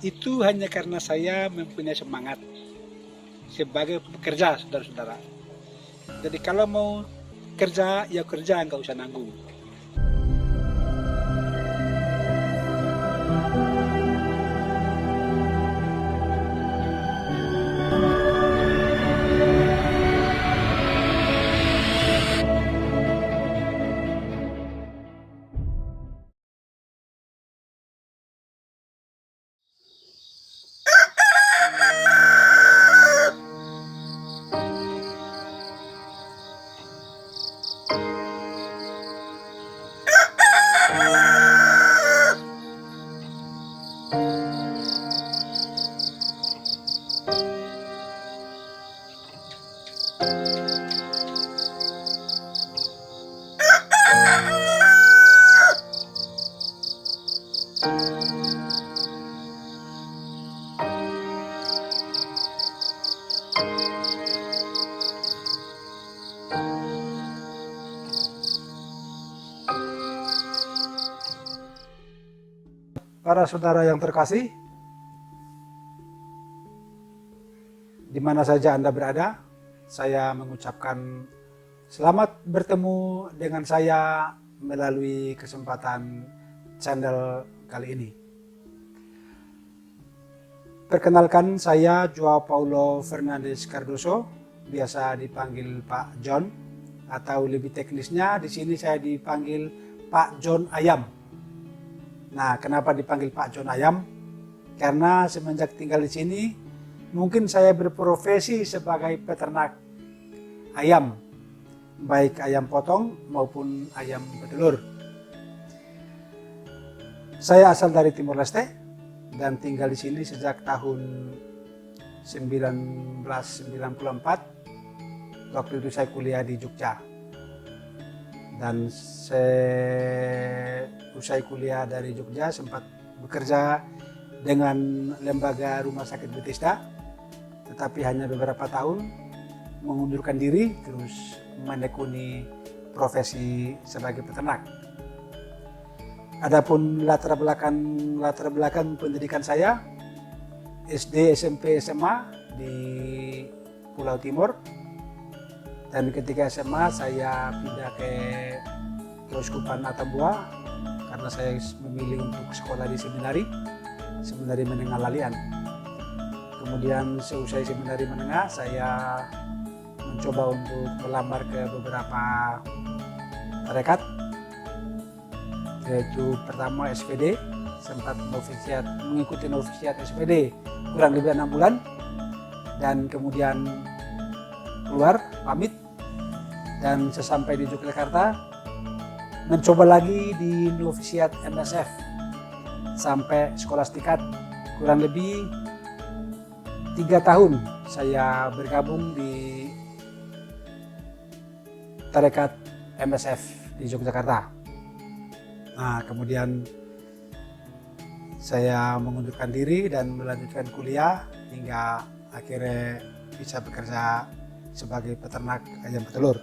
itu hanya karena saya mempunyai semangat sebagai pekerja, saudara-saudara. Jadi kalau mau kerja, ya kerja, nggak usah nanggung. Para saudara yang terkasih, di mana saja Anda berada, saya mengucapkan selamat bertemu dengan saya melalui kesempatan channel kali ini. Perkenalkan, saya Joao Paulo Fernandes Cardoso, biasa dipanggil Pak John, atau lebih teknisnya di sini saya dipanggil Pak John Ayam. Nah, kenapa dipanggil Pak John Ayam? Karena semenjak tinggal di sini, mungkin saya berprofesi sebagai peternak ayam, baik ayam potong maupun ayam petelur. Saya asal dari Timor Leste dan tinggal di sini sejak tahun 1994. Waktu itu saya kuliah di Jogja. Dan usai kuliah dari Jogja sempat bekerja dengan lembaga rumah sakit Bethesda, tetapi hanya beberapa tahun mengundurkan diri terus menekuni profesi sebagai peternak. Adapun latar belakang pendidikan saya, SD, SMP, SMA di Pulau Timor. Dan ketika SMA saya pindah ke Keuskupan Atambua karena saya memilih untuk sekolah di seminari menengah Lalian. Kemudian seusai seminari menengah saya mencoba untuk melamar ke beberapa tarekat, yaitu pertama SPD, sempat mengikuti novisiat SPD kurang lebih 6 bulan, dan kemudian keluar pamit. Dan sesampai di Yogyakarta, mencoba lagi di novisiat MSF sampai skolastikat. Kurang lebih 3 tahun saya bergabung di tarekat MSF di Yogyakarta. Nah, kemudian saya mengundurkan diri dan melanjutkan kuliah hingga akhirnya bisa bekerja sebagai peternak ayam petelur.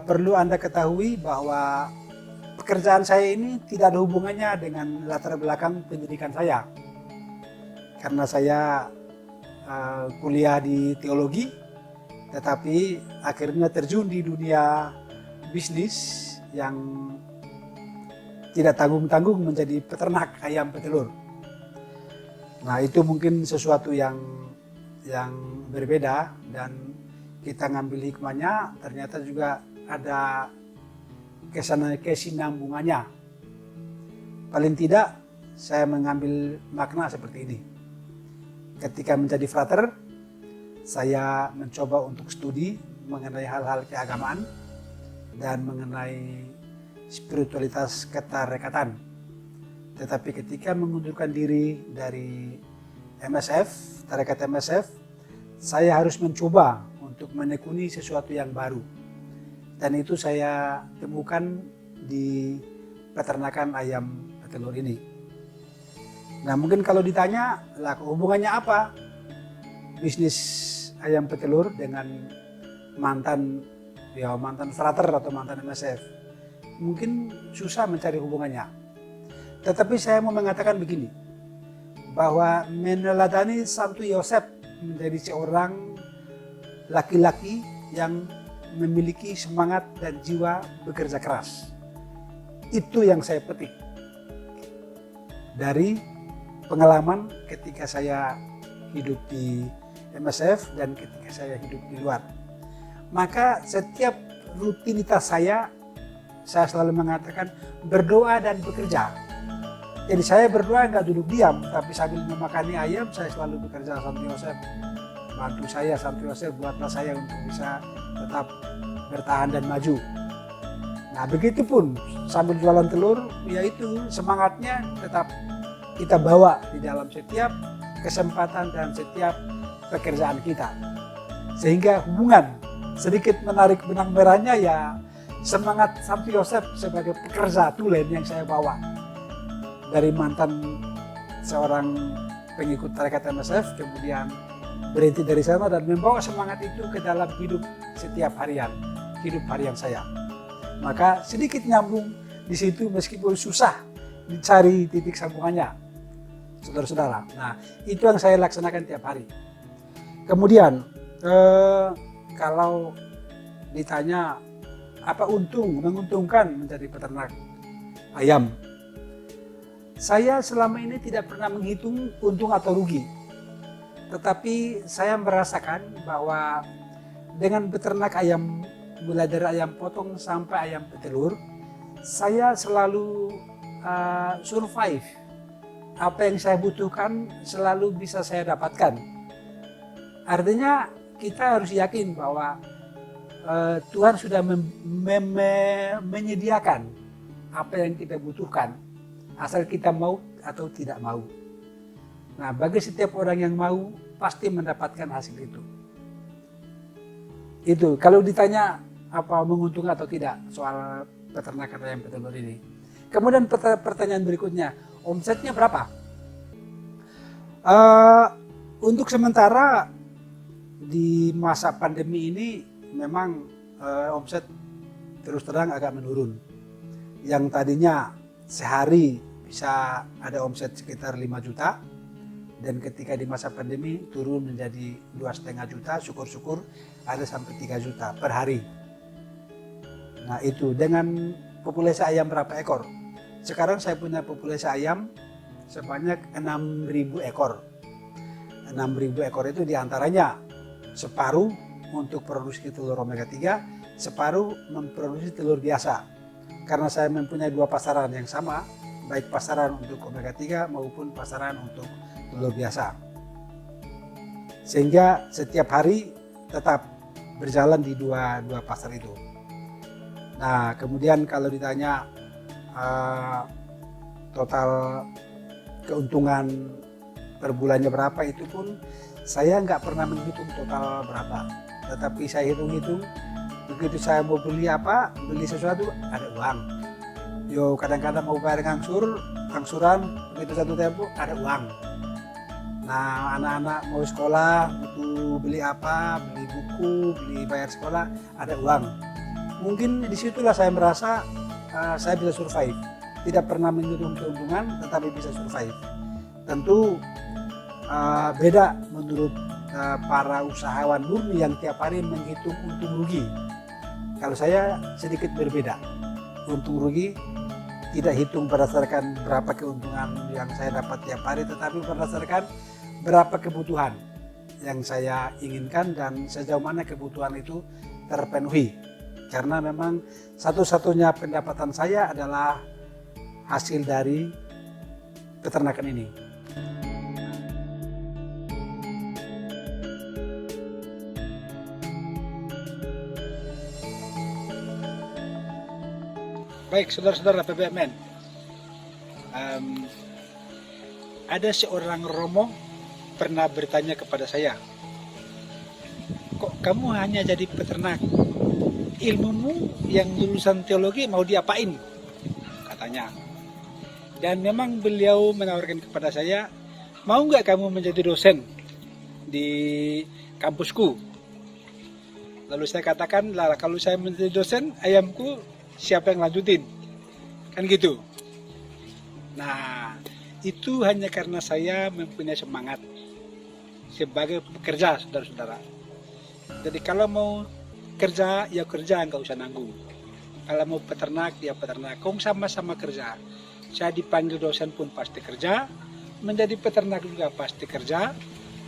Perlu Anda ketahui bahwa pekerjaan saya ini tidak ada hubungannya dengan latar belakang pendidikan saya. Karena saya kuliah di teologi, tetapi akhirnya terjun di dunia bisnis yang tidak tanggung-tanggung menjadi peternak ayam petelur. Nah, itu mungkin sesuatu yang berbeda, dan kita ngambil hikmahnya, ternyata juga ada kesinambungannya. Paling tidak saya mengambil makna seperti ini. Ketika menjadi frater, saya mencoba untuk studi mengenai hal-hal keagamaan dan mengenai spiritualitas ketarekatan. Tetapi ketika mengundurkan diri dari MSF, tarekat MSF, saya harus mencoba untuk menekuni sesuatu yang baru. Dan itu saya temukan di peternakan ayam petelur ini. Nah, mungkin kalau ditanya, lah hubungannya apa bisnis ayam petelur dengan mantan frater atau mantan MSF? Mungkin susah mencari hubungannya. Tetapi saya mau mengatakan begini, bahwa meneladani Santo Yosef menjadi seorang laki-laki yang memiliki semangat dan jiwa bekerja keras. Itu yang saya petik dari pengalaman ketika saya hidup di MSF dan ketika saya hidup di luar. Maka setiap rutinitas saya selalu mengatakan berdoa dan bekerja. Jadi saya berdoa nggak duduk diam, tapi sambil memakani ayam saya selalu bekerja. Santo Yosef, bantu saya Santo Yosef, buatlah saya untuk bisa tetap bertahan dan maju. Nah begitu pun sambil jualan telur, yaitu semangatnya tetap kita bawa di dalam setiap kesempatan dan setiap pekerjaan kita. Sehingga hubungan sedikit menarik benang merahnya ya semangat Santo Yosef sebagai pekerja tulen yang saya bawa dari mantan seorang pengikut tarekat MSF, kemudian berhenti dari sana dan membawa semangat itu ke dalam hidup setiap harian, hidup harian saya. Maka sedikit nyambung di situ meskipun susah dicari titik sambungannya, saudara-saudara. Nah, itu yang saya laksanakan tiap hari. Kemudian, kalau ditanya apa menguntungkan menjadi peternak ayam, saya selama ini tidak pernah menghitung untung atau rugi. Tetapi saya merasakan bahwa dengan beternak ayam, mulai dari ayam potong sampai ayam petelur, saya selalu survive. Apa yang saya butuhkan selalu bisa saya dapatkan. Artinya kita harus yakin bahwa Tuhan sudah menyediakan apa yang kita butuhkan, asal kita mau atau tidak mau. Nah, bagi setiap orang yang mau pasti mendapatkan hasil itu. Itu kalau ditanya apa menguntungkan atau tidak soal peternakan ayam petelur ini. Kemudian pertanyaan berikutnya, omsetnya berapa? Untuk sementara di masa pandemi ini memang omset terus terang agak menurun. Yang tadinya sehari bisa ada omset sekitar 5 juta, dan ketika di masa pandemi turun menjadi 2,5 juta, syukur-syukur ada sampai 3 juta per hari. Nah itu dengan populasi ayam berapa ekor? Sekarang saya punya populasi ayam sebanyak 6.000 ekor. 6.000 ekor itu diantaranya separuh untuk produksi telur omega 3, separuh memproduksi telur biasa. Karena saya mempunyai 2 pasaran yang sama, baik pasaran untuk omega 3 maupun pasaran untuk telur biasa. Sehingga setiap hari tetap berjalan di dua pasar itu. Nah kemudian kalau ditanya total keuntungan per bulannya berapa, itu pun saya nggak pernah menghitung total berapa. Tetapi saya hitung-hitung, begitu saya mau beli sesuatu ada uang. Yo kadang-kadang mau bayar angsuran, begitu satu tempo ada uang. Nah anak-anak mau sekolah, butuh beli apa, beli buku, beli bayar sekolah, ada uang. Mungkin disitulah saya merasa saya bisa survive. Tidak pernah menghitung keuntungan, tetapi bisa survive. Tentu beda menurut para usahawan murni yang tiap hari menghitung untung rugi. Kalau saya sedikit berbeda. Untung rugi tidak hitung berdasarkan berapa keuntungan yang saya dapat tiap hari, tetapi berdasarkan berapa kebutuhan yang saya inginkan dan sejauh mana kebutuhan itu terpenuhi. Karena memang satu-satunya pendapatan saya adalah hasil dari peternakan ini. Baik, saudara-saudara PBMN, ada seorang romo pernah bertanya kepada saya, kok kamu hanya jadi peternak? Ilmumu yang lulusan teologi mau diapain? Katanya. Dan memang beliau menawarkan kepada saya, mau nggak kamu menjadi dosen di kampusku? Lalu saya katakan, lah kalau saya menjadi dosen, ayamku siapa yang lanjutin? Kan gitu. Nah, itu hanya karena saya mempunyai semangat sebagai pekerja, saudara-saudara. Jadi kalau mau kerja, ya kerja, nggak usah nanggung. Kalau mau peternak, ya peternak. Kong sama-sama kerja. Saya dipanggil dosen pun pasti kerja, menjadi peternak juga pasti kerja,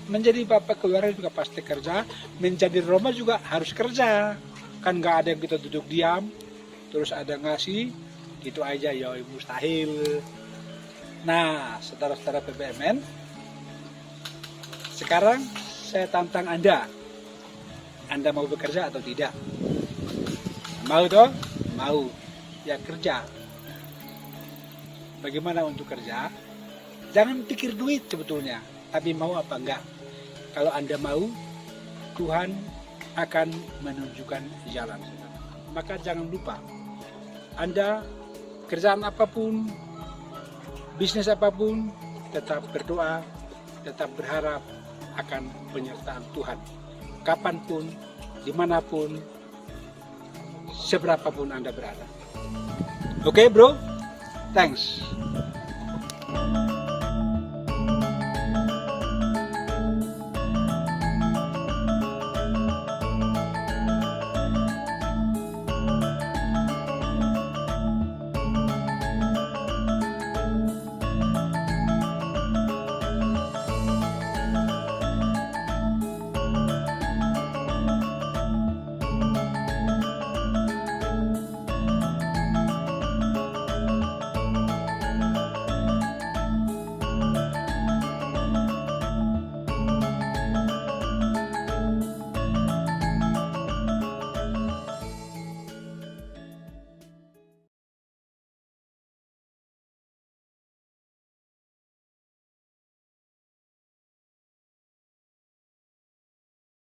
menjadi bapak keluarga juga pasti kerja, menjadi Roma juga harus kerja. Kan nggak ada yang kita duduk diam, terus ada ngasih, gitu aja, ya mustahil. Nah, saudara-saudara PBMN, sekarang saya tantang Anda. Anda mau bekerja atau tidak? Mau toh? Mau. Ya kerja. Bagaimana untuk kerja? Jangan pikir duit sebetulnya, tapi mau apa enggak. Kalau Anda mau, Tuhan akan menunjukkan jalan. Maka jangan lupa, Anda kerjaan apapun, bisnis apapun, tetap berdoa, tetap berharap akan penyertaan Tuhan. Kapanpun, dimanapun, seberapapun Anda berada. Oke, bro? Thanks.